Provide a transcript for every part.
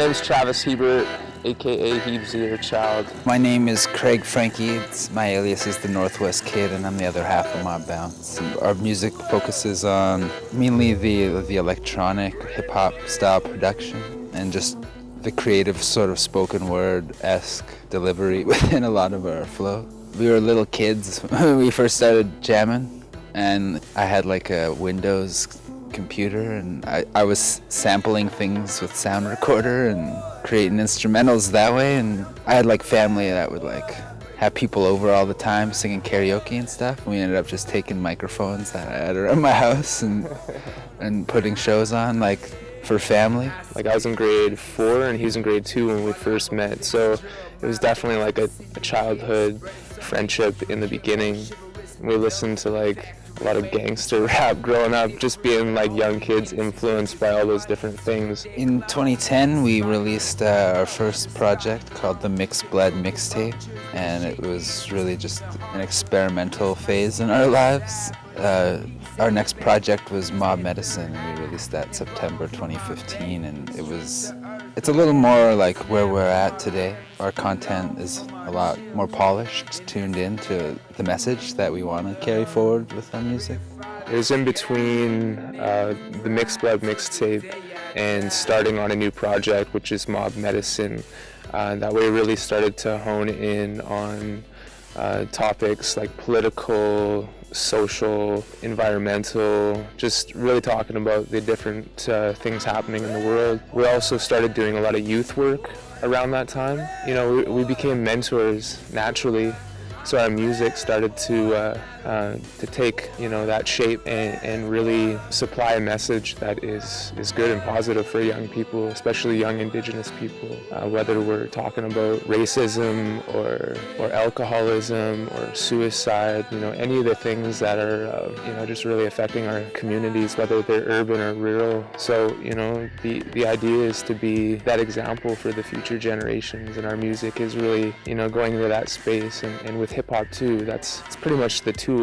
name's Travis Hebert, aka Hebesy or Child. My name is Craig Frankie. My alias is the Northwest Kid, and I'm the other half of Mob Bounce. Our music focuses on mainly the electronic hip-hop style production and just the creative sort of spoken word-esque delivery within a lot of our flow. We were little kids when we first started jamming, and I had like a Windows computer, and I was sampling things with sound recorder and creating instrumentals that way. And I had like family that would like have people over all the time singing karaoke and stuff. We ended up just taking microphones that I had around my house and putting shows on like for family. Like I was in grade 4 and he was in grade 2 when we first met, so it was definitely like a childhood friendship in the beginning. We listened to like a lot of gangster rap growing up, just being like young kids influenced by all those different things. In 2010, we released our first project called the Mixed Blood Mixtape, and it was really just an experimental phase in our lives. Our next project was Mob Medicine, and we released that September 2015, and it's a little more like where we're at today. Our content is a lot more polished, tuned in to the message that we want to carry forward with our music. It was in between the Mixed Blood Mixtape and starting on a new project, which is Mob Medicine. That way really started to hone in on topics like political, social, environmental, just really talking about the different things happening in the world. We also started doing a lot of youth work around that time. You know, we became mentors naturally, so our music started to take, you know, that shape and really supply a message that is good and positive for young people, especially young indigenous people, whether we're talking about racism or alcoholism or suicide, you know, any of the things that are, you know, just really affecting our communities, whether they're urban or rural. So, you know, the idea is to be that example for the future generations, and our music is really, you know, going into that space, and with hip-hop too, it's pretty much the tool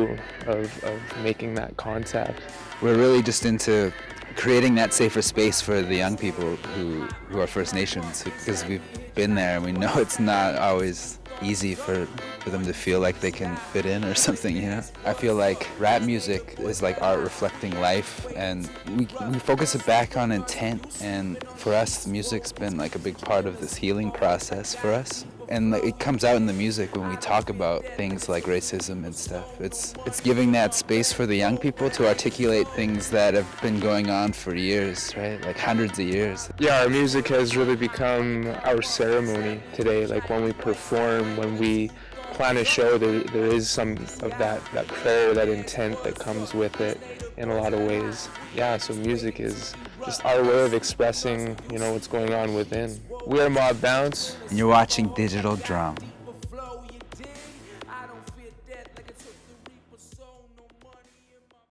of making that contact. We're really just into creating that safer space for the young people who are First Nations, because we've been there and we know it's not always easy for them to feel like they can fit in or something, you know? I feel like rap music is like art reflecting life, and we focus it back on intent, and for us, music's been like a big part of this healing process for us. And it comes out in the music when we talk about things like racism and stuff. It's giving that space for the young people to articulate things that have been going on for years, right? Like hundreds of years. Yeah, our music has really become our ceremony today. Like when we perform, when we plan a show, there is some of that prayer, that intent that comes with it in a lot of ways. Yeah, so music is just our way of expressing, you know, what's going on within. We are Mob Bounce. And you're watching Digital Drum.